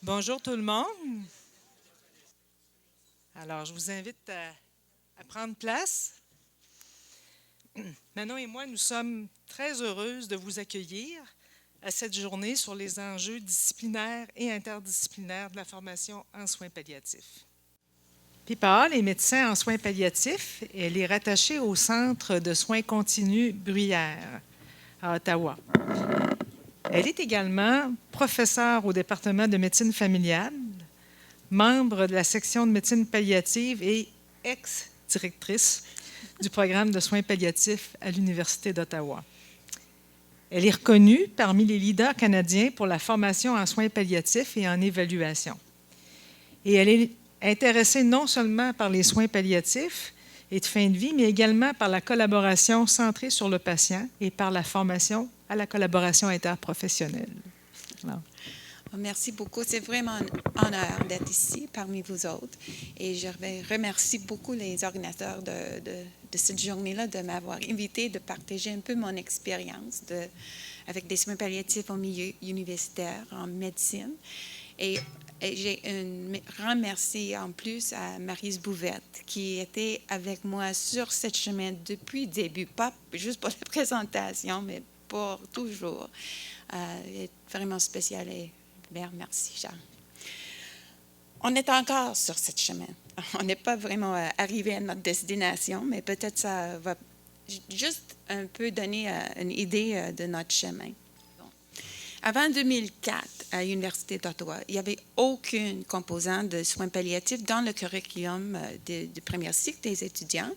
Bonjour tout le monde. Alors, je vous invite à prendre place. Manon et moi, nous sommes très heureuses de vous accueillir à cette journée sur les enjeux disciplinaires et interdisciplinaires de la formation en soins palliatifs. Pippa Hall est médecin en soins palliatifs et elle est rattachée au Centre de soins continus Bruyère à Ottawa. Elle est également professeure au département de médecine familiale, membre de la section de médecine palliative et ex-directrice du programme de soins palliatifs à l'Université d'Ottawa. Elle est reconnue parmi les leaders canadiens pour la formation en soins palliatifs et en évaluation. Et elle est intéressée non seulement par les soins palliatifs et de fin de vie, mais également par la collaboration centrée sur le patient et par la formation à la collaboration interprofessionnelle. Alors, Merci beaucoup. C'est vraiment un honneur d'être ici parmi vous autres. Et je remercie beaucoup les organisateurs de cette journée-là de m'avoir invité de partager un peu mon expérience avec des soins palliatifs au milieu universitaire en médecine. Et j'ai un grand merci en plus à Maryse Bouvette qui était avec moi sur cette chemin depuis le début, pas juste pour la présentation, mais pour toujours. Elle est vraiment spéciale et bien, merci, Charles. On est encore sur ce chemin. On n'est pas vraiment arrivé à notre destination, mais peut-être ça va juste un peu donner une idée de notre chemin. Avant 2004, à l'Université d'Ottawa, il n'y avait aucune composante de soins palliatifs dans le curriculum du premier cycle des étudiants.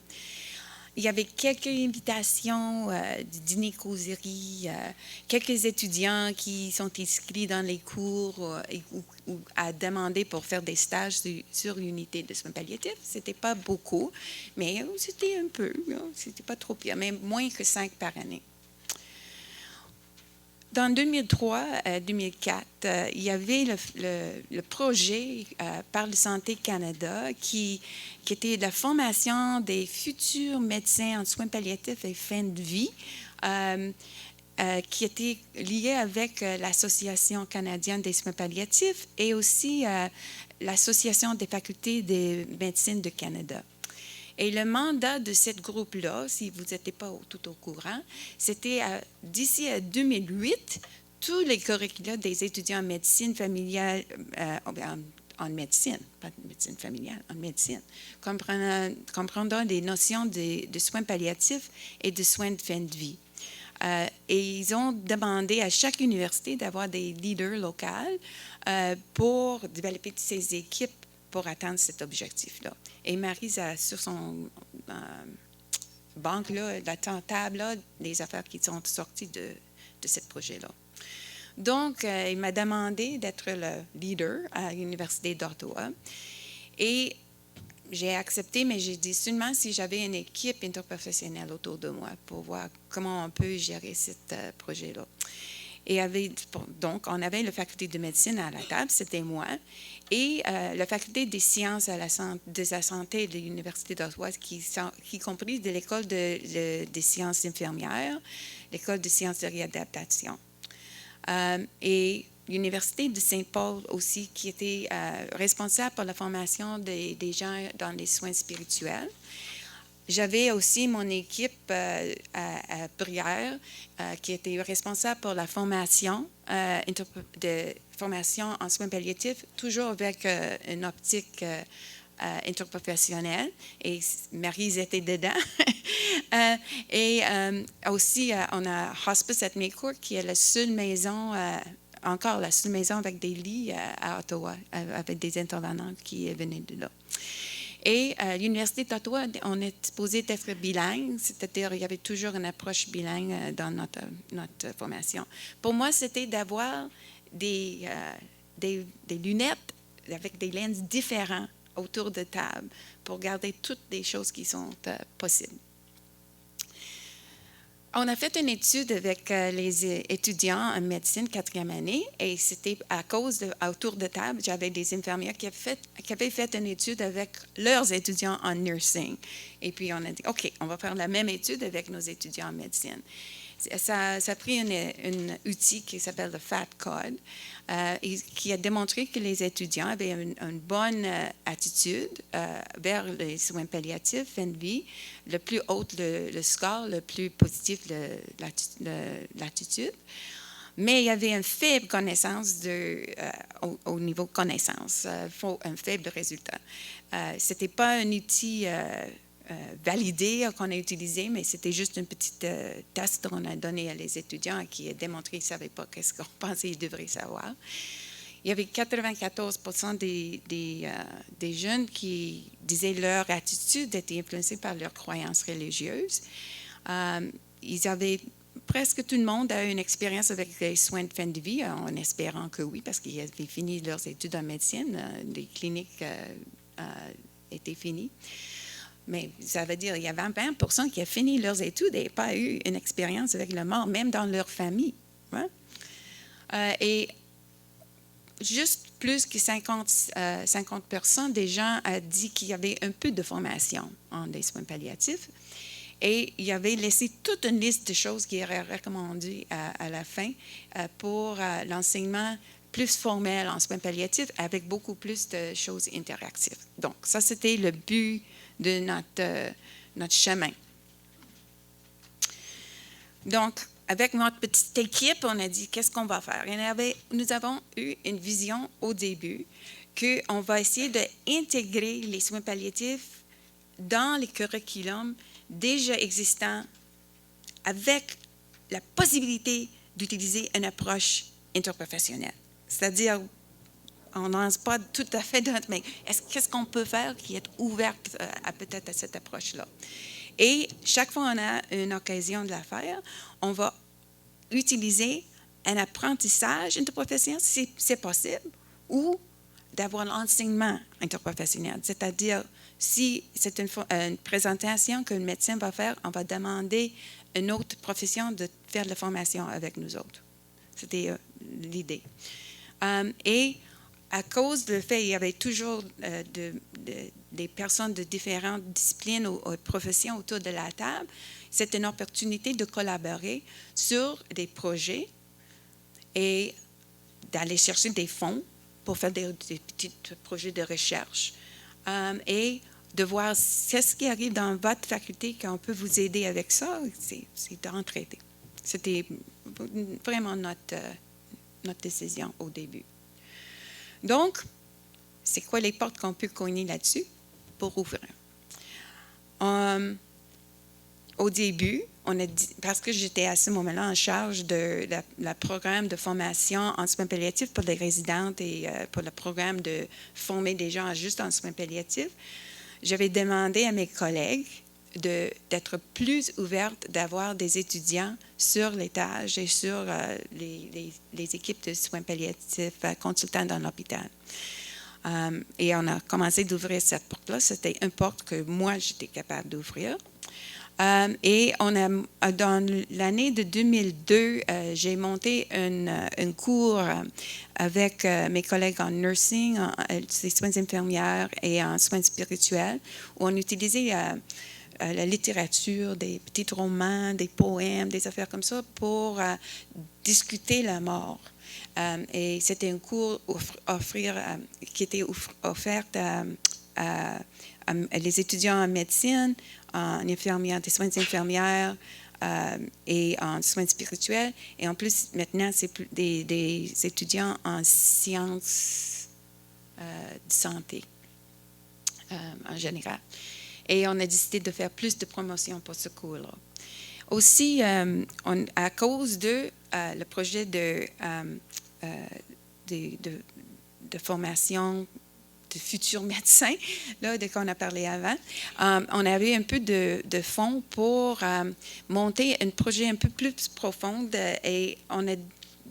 Il y avait quelques invitations de dîner-causerie, quelques étudiants qui sont inscrits dans les cours ou à demander pour faire des stages sur l'unité de soins palliatifs. Ce n'était pas beaucoup, mais c'était un peu, c'était pas trop pire, mais moins que 5 par année. Dans 2003-2004, il y avait le projet par le Santé Canada qui était la formation des futurs médecins en soins palliatifs et fin de vie, qui était lié avec l'Association canadienne des soins palliatifs et aussi l'Association des facultés de médecine du Canada. Et le mandat de ce groupe-là, si vous n'étiez pas tout au courant, c'était d'ici à 2008, tous les curricula des étudiants en médecine familiale, en médecine, pas de médecine familiale, en médecine, comprendront des notions de soins palliatifs et de soins de fin de vie. Et ils ont demandé à chaque université d'avoir des leaders locaux pour développer ces équipes pour atteindre cet objectif-là. Et Maryse a sur son banque, là, la table, là, les affaires qui sont sorties de ce projet-là. Donc, il m'a demandé d'être le leader à l'Université d'Ottawa. Et j'ai accepté, mais j'ai dit seulement si j'avais une équipe interprofessionnelle autour de moi pour voir comment on peut gérer ce projet-là. Et donc, on avait la faculté de médecine à la table, c'était moi, et la faculté des sciences de la santé de l'Université d'Ottawa, qui comprise de l'école des sciences infirmières, l'école de sciences de réadaptation. Et l'Université de Saint-Paul aussi, qui était responsable pour la formation des gens dans les soins spirituels. J'avais aussi mon équipe à Bruyère qui était responsable pour la formation, formation en soins palliatifs, toujours avec une optique interprofessionnelle. Et Maryse était dedans. Et aussi, on a Hospice at Maycourt, qui est la seule maison, encore la seule maison avec des lits à Ottawa, avec des intervenants qui venaient de là. Et à l'Université d'Ottawa, on est supposé être bilingue, c'est-à-dire il y avait toujours une approche bilingue dans notre formation. Pour moi, c'était d'avoir des lunettes avec des lenses différentes autour de table pour garder toutes les choses qui sont possibles. On a fait une étude avec les étudiants en médecine 4e année et c'était à cause autour de table, j'avais des infirmières qui avaient fait une étude avec leurs étudiants en nursing. Et puis on a dit, OK, on va faire la même étude avec nos étudiants en médecine. Ça a pris un outil qui s'appelle le FAT Code, et qui a démontré que les étudiants avaient une bonne attitude vers les soins palliatifs, fin de vie. Le plus haut le score, le plus positif l'attitude. Mais il y avait une faible connaissance au niveau connaissance, un faible résultat. Ce n'était pas un outil validé qu'on a utilisé, mais c'était juste un petit test qu'on a donné à les étudiants qui a démontré qu'ils ne savaient pas ce qu'on pensait qu'ils devraient savoir. Il y avait 94% des jeunes qui disaient leur attitude était influencée par leurs croyances religieuses. Ils avaient presque tout le monde a eu une expérience avec les soins de fin de vie, en espérant que oui, parce qu'ils avaient fini leurs études en médecine, les cliniques étaient finies. Mais ça veut dire qu'il y avait 20% qui ont fini leurs études et n'ont pas eu une expérience avec la mort, même dans leur famille. Hein? Et juste plus que 50% des gens ont dit qu'il y avait un peu de formation en des soins palliatifs. Et il avait laissé toute une liste de choses qui étaient recommandées à la fin pour l'enseignement plus formel en soins palliatifs avec beaucoup plus de choses interactives. Donc, ça, c'était le but de notre chemin. Donc, avec notre petite équipe, on a dit, qu'est-ce qu'on va faire? Nous avons eu une vision au début qu'on va essayer d'intégrer les soins palliatifs dans les curriculums déjà existants avec la possibilité d'utiliser une approche interprofessionnelle. C'est-à-dire, on n'ose pas tout à fait d'autre, mais qu'est-ce qu'on peut faire qui est ouverte peut-être à cette approche-là? Et chaque fois qu'on a une occasion de la faire, on va utiliser un apprentissage interprofessionnel, si c'est possible, ou d'avoir l'enseignement interprofessionnel. C'est-à-dire, si c'est une présentation qu'un médecin va faire, on va demander à une autre profession de faire de la formation avec nous autres. C'était l'idée. Et à cause du fait qu'il y avait toujours des personnes de différentes disciplines ou professions autour de la table, c'est une opportunité de collaborer sur des projets et d'aller chercher des fonds pour faire des petits projets de recherche et de voir ce qui arrive dans votre faculté, qu'on peut vous aider avec ça, c'est d'entraider. C'était vraiment notre décision au début. Donc, c'est quoi les portes qu'on peut cogner là-dessus pour ouvrir? Au début, on a dit, parce que j'étais à ce moment-là en charge de la programme de formation en soins palliatifs pour les résidentes et pour le programme de former des gens juste en soins palliatifs, j'avais demandé à mes collègues d'être plus ouvertes, d'avoir des étudiants sur l'étage et sur les équipes de soins palliatifs consultants dans l'hôpital. Et on a commencé d'ouvrir cette porte-là. C'était une porte que moi, j'étais capable d'ouvrir. Et dans l'année de 2002, j'ai monté un cours avec mes collègues en nursing, en soins infirmières et en soins spirituels, où on utilisait la littérature, des petits romans, des poèmes, des affaires comme ça pour discuter la mort. Et c'était un cours qui était offert à les étudiants en médecine, en infirmière, des soins infirmières et en soins spirituels. Et en plus, maintenant, c'est des étudiants en sciences de santé en général. Et on a décidé de faire plus de promotion pour ce cours-là. Aussi, à cause de le projet de formation de futurs médecins, là, de qu'on a parlé avant, on avait un peu de fonds pour monter un projet un peu plus profond et on a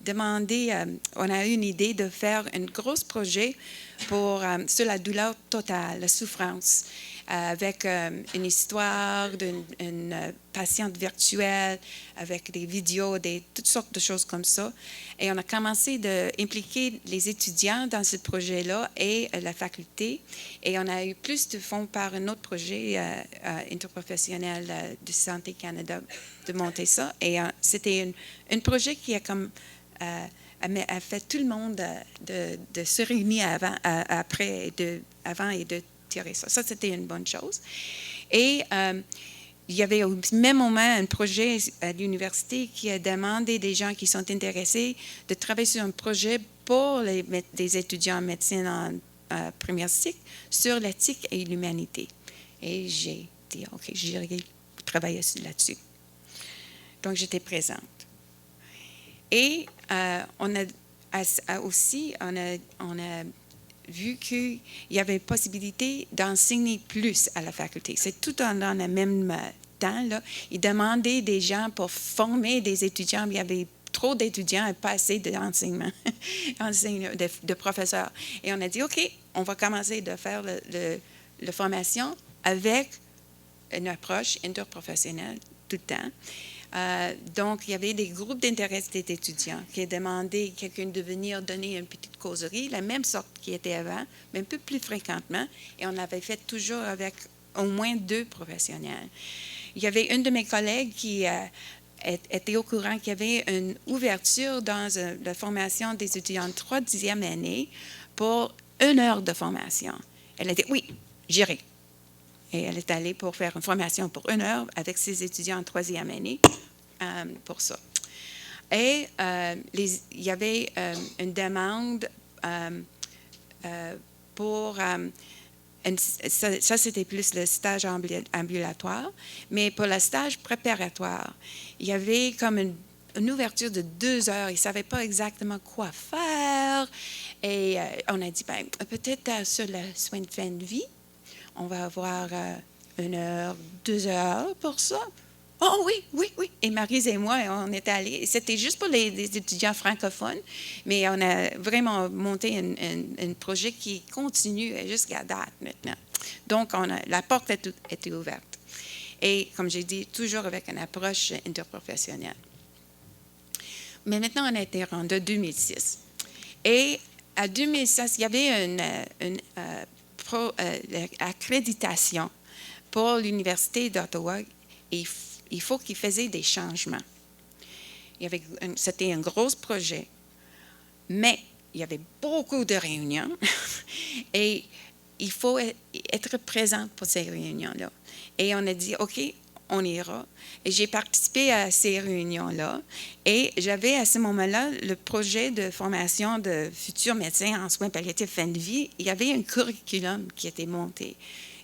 on a eu une idée de faire un gros projet sur la douleur totale, la souffrance, avec une histoire d'une patiente virtuelle, avec des vidéos, toutes sortes de choses comme ça. Et on a commencé d'impliquer les étudiants dans ce projet-là et la faculté. Et on a eu plus de fonds par un autre projet interprofessionnel de Santé Canada de monter ça. Et c'était un projet qui a fait tout le monde de se réunir avant et de tirer ça. Ça, c'était une bonne chose. Et il y avait au même moment un projet à l'université qui a demandé des gens qui sont intéressés de travailler sur un projet pour des étudiants en médecine en premier cycle sur l'éthique et l'humanité. Et j'ai dit, OK, j'irai travailler là-dessus. Donc, j'étais présente. Et on a vu qu'il y avait possibilité d'enseigner plus à la faculté. C'est tout dans le même temps. Là. Ils demandaient des gens pour former des étudiants, mais il y avait trop d'étudiants et pas assez d'enseignement, de professeurs. Et on a dit, OK, on va commencer de faire la formation avec une approche interprofessionnelle tout le temps. Donc, il y avait des groupes d'intérêt d'étudiants qui demandaient à quelqu'un de venir donner une petite causerie, la même sorte qui était avant, mais un peu plus fréquemment. Et on l'avait fait toujours avec au moins 2 professionnels. Il y avait une de mes collègues qui était au courant qu'il y avait une ouverture dans la formation des étudiants de 3e année pour 1 heure de formation. Elle a dit, oui, j'irai. Et elle est allée pour faire une formation pour 1 heure avec ses étudiants en 3e année pour ça. Et il y avait une demande pour... ça, c'était plus le stage ambulatoire, mais pour le stage préparatoire, il y avait comme une ouverture de 2 heures. Ils ne savaient pas exactement quoi faire. Et on a dit, ben, peut-être sur le soin de fin de vie, on va avoir 1 heure, 2 heures pour ça. Oh oui. Et Maryse et moi, on est allés. C'était juste pour les étudiants francophones, mais on a vraiment monté un projet qui continue jusqu'à date maintenant. Donc, la porte était ouverte. Et comme j'ai dit, toujours avec une approche interprofessionnelle. Mais maintenant, on a été rendu en 2006. Et à 2006, il y avait une accréditation pour l'Université d'Ottawa et il faut qu'ils faisaient des changements. C'était un gros projet, mais il y avait beaucoup de réunions et il faut être présent pour ces réunions-là. Et on a dit, OK, on ira. Et j'ai participé à ces réunions-là. Et j'avais à ce moment-là le projet de formation de futurs médecins en soins palliatifs fin de vie. Il y avait un curriculum qui était monté.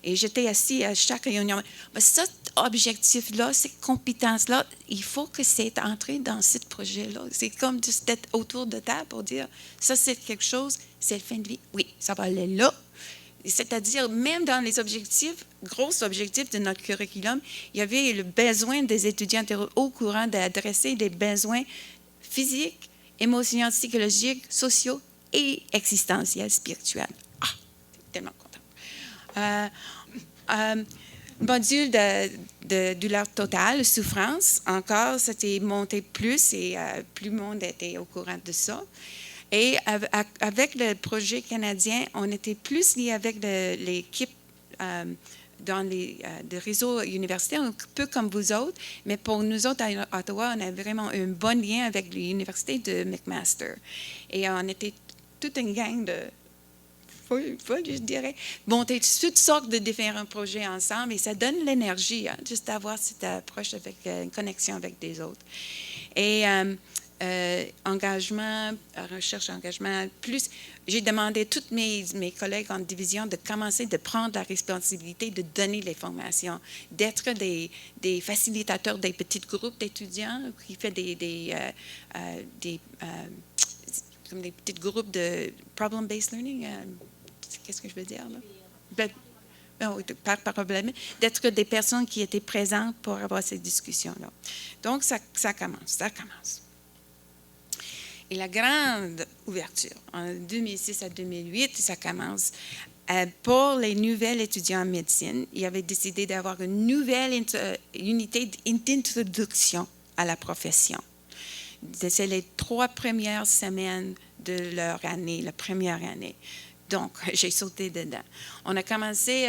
Et j'étais assis à chaque réunion. Mais cet objectif-là, ces compétences-là, il faut que c'est entré dans ce projet-là. C'est comme d'être autour de table pour dire, ça c'est quelque chose, c'est le fin de vie. Oui, ça va aller là. C'est-à-dire, même dans les objectifs, gros objectifs de notre curriculum, il y avait le besoin des étudiants au courant d'adresser des besoins physiques, émotionnels, psychologiques, sociaux et existentiels, spirituels. Ah, tellement contente. Module de douleur totale, souffrance, encore, c'était monté plus et plus le monde était au courant de ça. Et avec le projet canadien, on était plus liés avec l'équipe dans le réseau universitaire, un peu comme vous autres, mais pour nous autres à Ottawa, on a vraiment un bon lien avec l'université de McMaster. Et on était toute une gang de je dirais, monter toutes sortes de différents projets ensemble et ça donne l'énergie, hein, juste d'avoir cette approche avec une connexion avec des autres. Et engagement, recherche engagement, plus, j'ai demandé à tous mes collègues en division de commencer de prendre la responsabilité de donner les formations, d'être des facilitateurs des petits groupes d'étudiants qui font comme des petits groupes de problem-based learning. Qu'est-ce que je veux dire là? Par problème, d'être des personnes qui étaient présentes pour avoir ces discussions-là. Donc, ça commence. Et la grande ouverture, en 2006 à 2008, ça commence. Pour les nouvelles étudiants en médecine, il avait décidé d'avoir une nouvelle unité d'introduction à la profession. C'est les 3 premières semaines de leur année, la première année. Donc, j'ai sauté dedans. On a commencé,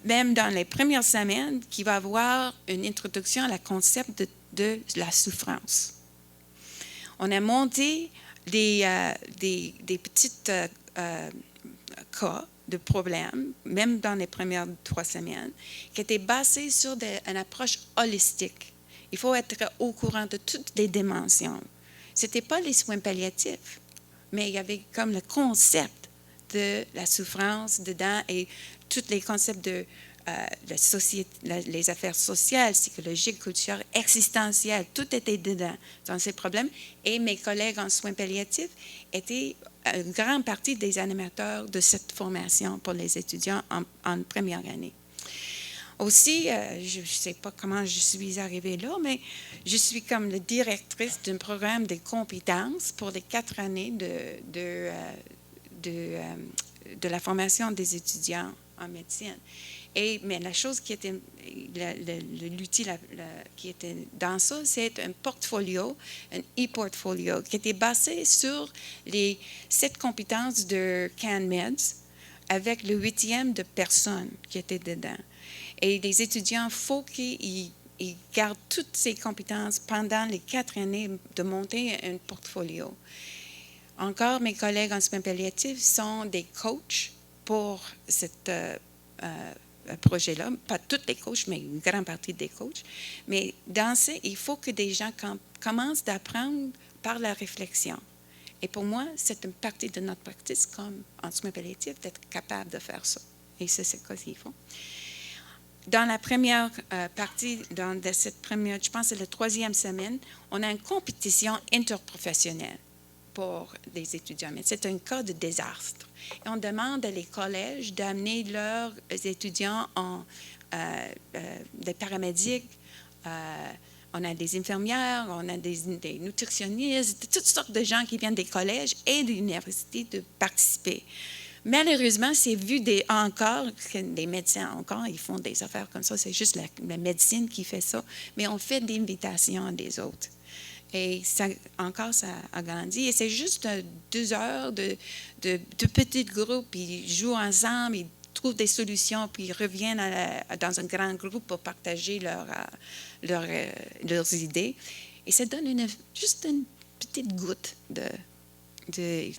même dans les premières semaines, qui va avoir une introduction à la concept de la souffrance. On a monté des petites cas de problèmes, même dans les premières 3 semaines, qui étaient basés sur une approche holistique. Il faut être au courant de toutes les dimensions. Ce n'était pas les soins palliatifs, mais il y avait comme le concept de la souffrance dedans et tous les concepts de la société, les affaires sociales, psychologiques, culturelles, existentielles, tout était dedans dans ces problèmes. Et mes collègues en soins palliatifs étaient une grande partie des animateurs de cette formation pour les étudiants en première année. Aussi, je ne sais pas comment je suis arrivée là, mais je suis comme la directrice d'un programme de compétences pour les 4 années de la formation des étudiants en médecine. Mais la chose qui était, l'outil qui était dans ça, c'est un portfolio, un e-portfolio, qui était basé sur les 7 compétences de CanMeds, avec le 8e de personnes qui étaient dedans. Et les étudiants, il faut qu'ils gardent toutes ces compétences pendant les 4 années de monter un portfolio. Encore, mes collègues en soins palliatifs sont des coachs pour cette projet-là. Pas tous les coachs, mais une grande partie des coachs. Mais dans ça, il faut que des gens commencent d'apprendre par la réflexion. Et pour moi, c'est une partie de notre pratique, comme en soins palliatifs, d'être capable de faire ça. Et ça, c'est ce qu'il faut. Dans la première partie, de cette première, je pense que c'est la 3e semaine, on a une compétition interprofessionnelle pour les étudiants. Mais c'est un cas de désastre. Et on demande à les collèges d'amener leurs étudiants des paramédics, on a des infirmières, on a des nutritionnistes, toutes sortes de gens qui viennent des collèges et des universités de participer. Malheureusement, c'est vu encore que les médecins encore, ils font des affaires comme ça. C'est juste la médecine qui fait ça. Mais on fait des invitations à des autres. Et ça a grandi. Et c'est juste 2 heures de petits groupes. Ils jouent ensemble, ils trouvent des solutions, puis ils reviennent dans un grand groupe pour partager leurs idées. Et ça donne juste une petite goutte de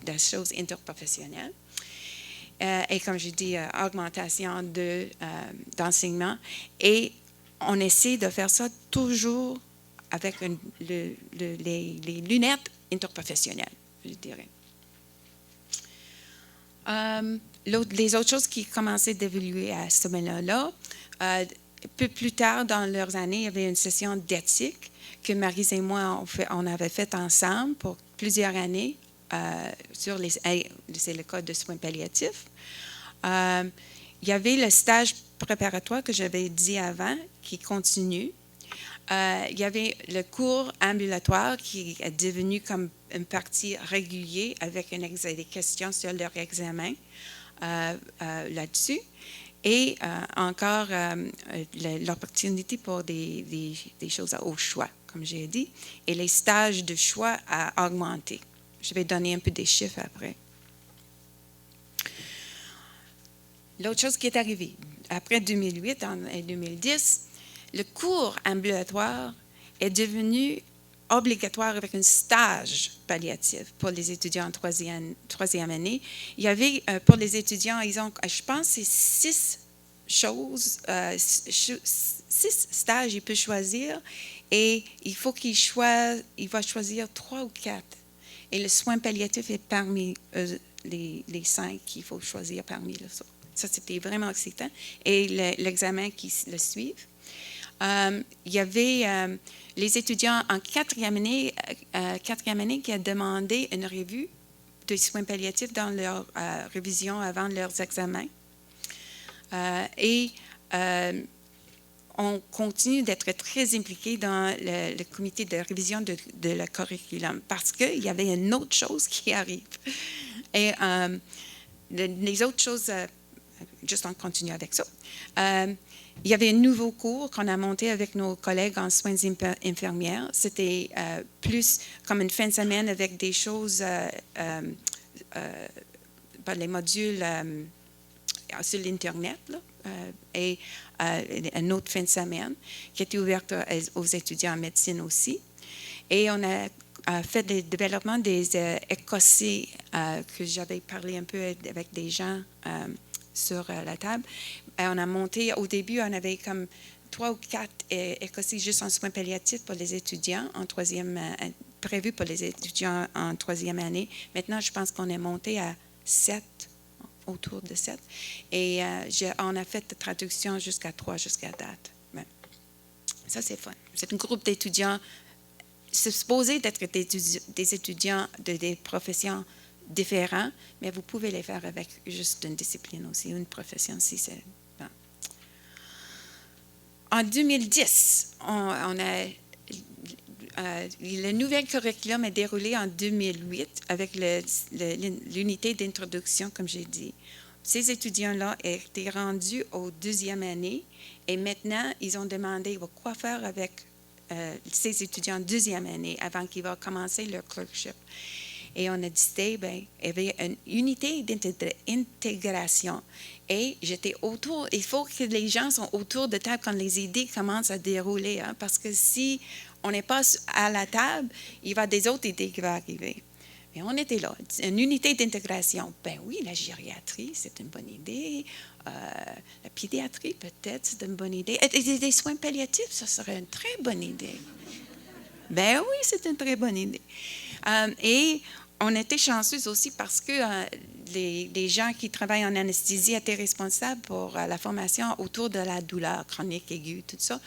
la chose interprofessionnelle. Et comme je dis, augmentation d'enseignement. Et on essaie de faire ça toujours avec les lunettes interprofessionnelles, je dirais. Les autres choses qui commençaient d'évoluer à ce moment-là, un peu plus tard dans leurs années, il y avait une session d'éthique que Maryse et moi, on avait faite ensemble pour plusieurs années. C'est le code de soins palliatifs. Il y avait le stage préparatoire que j'avais dit avant, qui continue. Il y avait le cours ambulatoire qui est devenu comme une partie régulière avec des questions sur leur examen là-dessus. Et encore l'opportunité pour des choses au choix, comme j'ai dit. Et les stages de choix a augmenté. Je vais donner un peu des chiffres après. L'autre chose qui est arrivée, après 2008 et 2010, le cours ambulatoire est devenu obligatoire avec un stage palliatif pour les étudiants en troisième année. Il y avait, pour les étudiants, je pense, c'est 6 stages qu'ils peuvent choisir et il faut il va choisir 3 ou 4. Et le soin palliatif est parmi les 5 qu'il faut choisir parmi les autres. Ça, c'était vraiment excitant. Et l'examen qui le suit. Il y avait les étudiants en 4e année qui ont demandé une revue de soins palliatifs dans leur révision avant leurs examens. on continue d'être très impliqués dans le comité de révision de le curriculum parce qu'il y avait une autre chose qui arrive. Et les autres choses, juste en continuant avec ça, il y avait un nouveau cours qu'on a monté avec nos collègues en soins infirmières. C'était plus comme une fin de semaine avec des choses, les modules sur l'Internet, là, et une autre fin de semaine qui était ouverte aux étudiants en médecine aussi. Et on a fait des développements des écossais que j'avais parlé un peu avec des gens sur la table. Et on a monté, au début, on avait comme 3 ou 4 écossais juste en soins palliatifs pour les étudiants en troisième, prévu pour les étudiants en troisième année. Maintenant, je pense qu'on est monté à 7, autour de 7. Et on a fait de traduction jusqu'à 3 jusqu'à date. Ouais. Ça, c'est fun. C'est un groupe d'étudiants. C'est supposé d'être des étudiants de des professions différentes, mais vous pouvez les faire avec juste une discipline aussi, une profession aussi. Bon. En 2010, le nouvel curriculum est déroulé en 2008 avec l'unité d'introduction, comme j'ai dit. Ces étudiants-là étaient rendus aux 2e année et maintenant, ils ont demandé quoi faire avec ces étudiants en 2e année avant qu'ils vont commencer leur clerkship. Et on a décidé, il y avait une unité d'intégration. Et j'étais autour, il faut que les gens sont autour de table quand les idées commencent à dérouler, hein, parce que si on n'est pas à la table, il y a des autres idées qui vont arriver. Mais on était là, une unité d'intégration. Ben oui, la gériatrie, c'est une bonne idée. La pédiatrie, peut-être, c'est une bonne idée. Et des soins palliatifs, ça serait une très bonne idée. Ben oui, c'est une très bonne idée. Et on était chanceux aussi parce que les gens qui travaillent en anesthésie étaient responsables pour la formation autour de la douleur chronique aiguë, tout ça.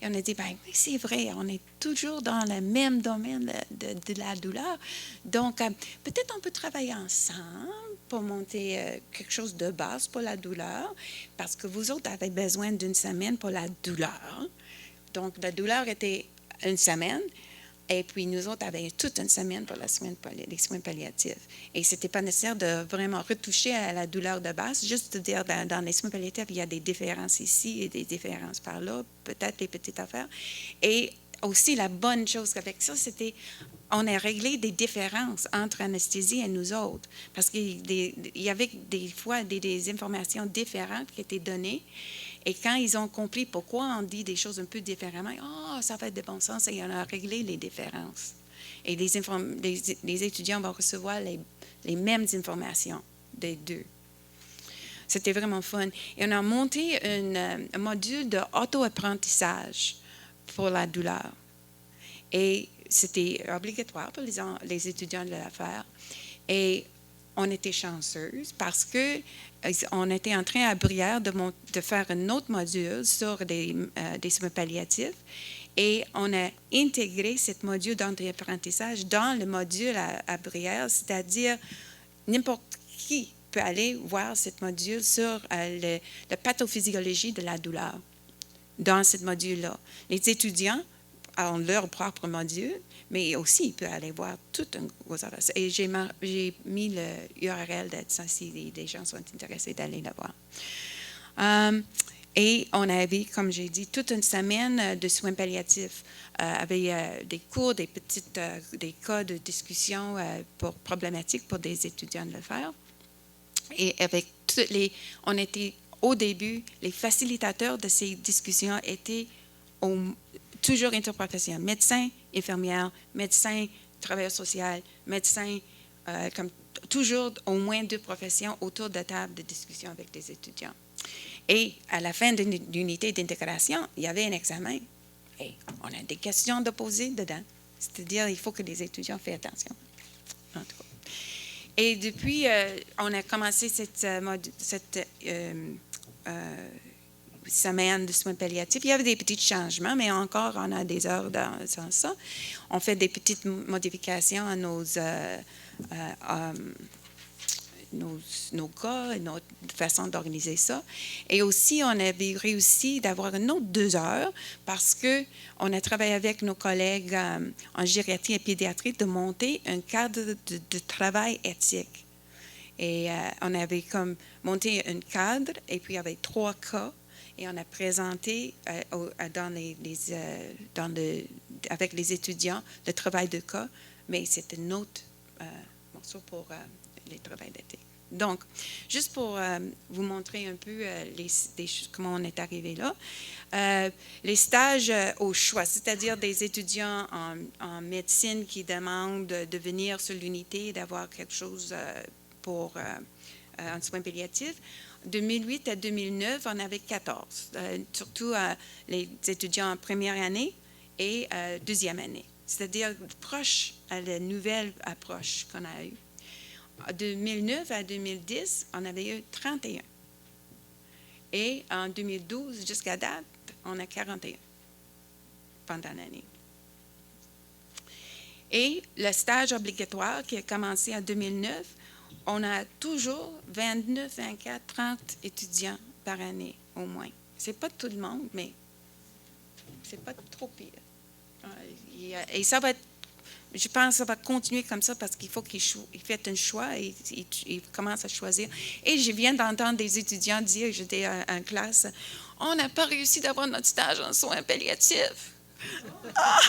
Et on a dit, ben oui, c'est vrai, on est toujours dans le même domaine de la douleur. Donc, peut-être on peut travailler ensemble pour monter quelque chose de base pour la douleur, parce que vous autres avez besoin d'une semaine pour la douleur. Donc, la douleur était une semaine. Et puis, nous autres avions toute une semaine pour les soins palliatifs. Et ce n'était pas nécessaire de vraiment retoucher à la douleur de base, juste de dire dans les soins palliatifs, il y a des différences ici et des différences par là, peut-être des petites affaires. Et aussi, la bonne chose avec ça, c'était on a réglé des différences entre anesthésie et nous autres. Parce qu'il y avait des fois des informations différentes qui étaient données. Et quand ils ont compris pourquoi on dit des choses un peu différemment, ça fait de bon sens et on a réglé les différences. Et les étudiants vont recevoir les mêmes informations des deux. C'était vraiment fun. Et on a monté un module d'auto-apprentissage pour la douleur. Et c'était obligatoire pour les étudiants de le faire. Et on était chanceuse parce que on était en train à Brière de faire un autre module sur des soins palliatifs et on a intégré ce module d'apprentissage dans le module à Brière, c'est-à-dire n'importe qui peut aller voir ce module sur la pathophysiologie de la douleur dans ce module-là. Les étudiants ont leur propre module, mais aussi, ils peuvent aller voir tout un gros affaire. Et j'ai mis le URL de ça si les gens sont intéressés d'aller le voir. Et on avait, comme j'ai dit, toute une semaine de soins palliatifs avec des cours, des cas de discussion problématiques pour des étudiants de le faire. Et avec on était au début, les facilitateurs de ces discussions étaient toujours interprofessionnels, médecins, infirmières, médecins, travailleurs sociaux, médecins, comme toujours au moins 2 professions autour de la table de discussion avec les étudiants. Et à la fin de l'unité d'intégration, il y avait un examen. Et on a des questions de poser dedans. C'est-à-dire, il faut que les étudiants fassent attention. En tout cas. Et depuis, on a commencé cette semaine de soins palliatifs. Il y avait des petits changements, mais encore, on a des heures dans ça. On fait des petites modifications à nos cas et notre façon d'organiser ça. Et aussi, on avait réussi d'avoir une autre 2 heures parce qu'on a travaillé avec nos collègues en gériatrie et pédiatrie de monter un cadre de travail éthique. Et on avait comme monté un cadre et puis il y avait 3 cas. Et on a présenté avec les étudiants le travail de cas, mais c'était un autre morceau pour les travaux d'éthique. Donc, juste pour vous montrer un peu comment on est arrivé là, les stages au choix, c'est-à-dire des étudiants en médecine qui demandent de venir sur l'unité et d'avoir quelque chose pour en soins palliatifs. 2008 à 2009, on avait 14, surtout les étudiants en première année et deuxième année, c'est-à-dire proche à la nouvelle approche qu'on a eue. De 2009 à 2010, on avait eu 31. Et en 2012, jusqu'à date, on a 41 pendant l'année. Et le stage obligatoire qui a commencé en 2009, on a toujours 29, 24, 30 étudiants par année, au moins. Ce n'est pas tout le monde, mais ce n'est pas trop pire. Et ça va être, je pense que ça va continuer comme ça parce qu'il faut qu'il fasse un choix et il commence à choisir. Et je viens d'entendre des étudiants dire, j'étais en classe, on n'a pas réussi d'avoir notre stage en soins palliatifs. Ah!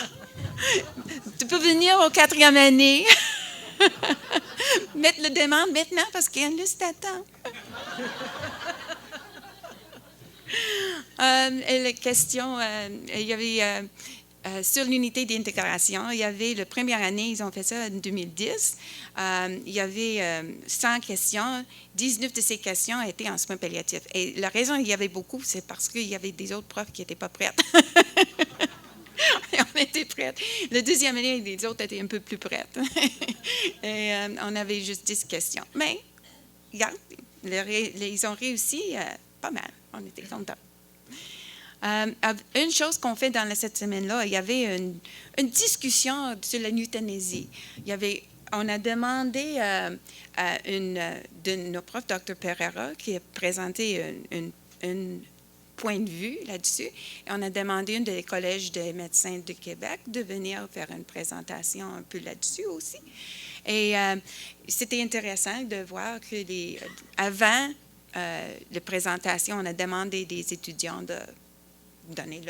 Tu peux venir au 4e année. Mettre le demande maintenant parce qu'il y a une liste d'attente. Et la question, il y avait sur l'unité d'intégration, il y avait la première année, ils ont fait ça en 2010. Il y avait 100 questions. 19 de ces questions étaient en soins palliatifs. Et la raison il y avait beaucoup, c'est parce qu'il y avait des autres profs qui n'étaient pas prêtes. Et on était prêtes. La deuxième année, les autres étaient un peu plus prêtes. Et on avait juste 10 questions. Mais, regarde, ils ont réussi pas mal. On était contents. Une chose qu'on fait dans cette semaine-là, il y avait une discussion sur la euthanasie. On a demandé à une de nos profs, Dr. Pereira, qui a présenté une point de vue là-dessus. Et on a demandé à un des collèges des médecins de Québec de venir faire une présentation un peu là-dessus aussi. Et c'était intéressant de voir que avant la présentation, on a demandé des étudiants de donner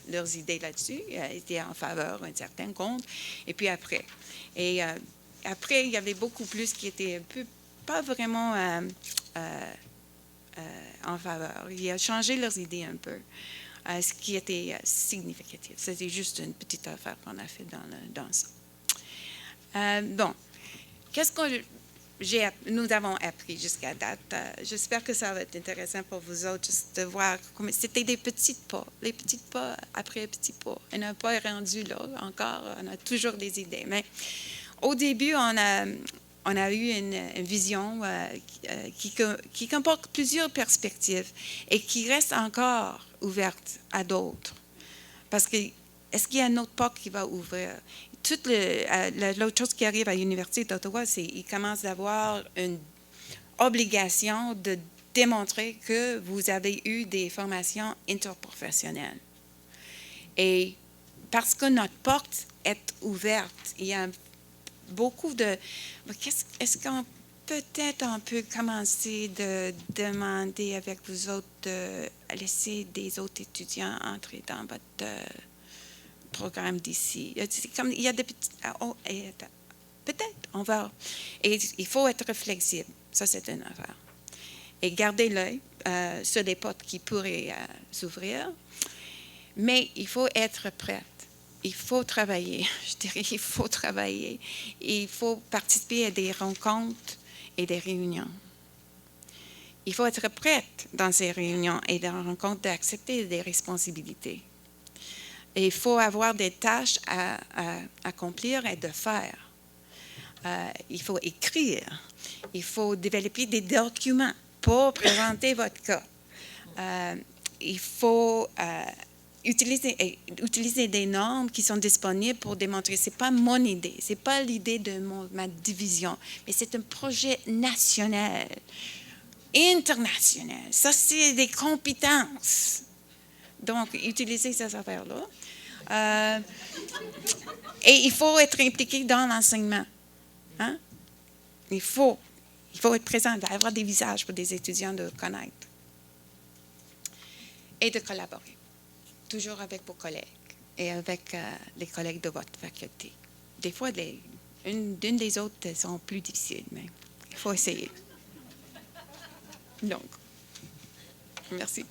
leurs idées là-dessus. Ils étaient en faveur, un certain compte. Et puis après. Et après, il y avait beaucoup plus qui étaient un peu pas vraiment en faveur. Ils ont changé leurs idées un peu, ce qui était significatif. C'était juste une petite affaire qu'on a fait dans ça. Bon, qu'est-ce que nous avons appris jusqu'à date? J'espère que ça va être intéressant pour vous autres, juste de voir comment c'était des petits pas, les petits pas après petits pas. On n'a pas rendu là encore, on a toujours des idées. Mais au début, on a eu une vision qui comporte plusieurs perspectives et qui reste encore ouverte à d'autres. Parce que, est-ce qu'il y a une autre porte qui va ouvrir? L'autre chose qui arrive à l'Université d'Ottawa, c'est qu'ils commencent à avoir une obligation de démontrer que vous avez eu des formations interprofessionnelles. Et parce que notre porte est ouverte, il y a beaucoup de... Est-ce qu'on peut-être on peut commencer de demander avec vous autres de laisser des autres étudiants entrer dans votre programme d'ici? Il y a des petits... peut-être, on va... Et il faut être flexible. Ça, c'est une affaire. Et garder l'œil sur les portes qui pourraient s'ouvrir. Mais il faut être prête. Il faut travailler, je dirais, il faut travailler. Il faut participer à des rencontres et des réunions. Il faut être prête dans ces réunions et des rencontres d'accepter des responsabilités. Et il faut avoir des tâches à accomplir et de faire. Il faut écrire. Il faut développer des documents pour présenter votre cas. Il faut utiliser des normes qui sont disponibles pour démontrer, ce n'est pas mon idée, ce n'est pas l'idée de ma division, mais c'est un projet national, international. Ça, c'est des compétences. Donc, utiliser ces affaires-là. Et il faut être impliqué dans l'enseignement. Hein? Il faut être présent, il va y avoir des visages pour des étudiants de connaître. Et de collaborer, toujours avec vos collègues et avec les collègues de votre faculté. Des fois, une des autres sont plus difficiles, mais il faut essayer. Donc, merci.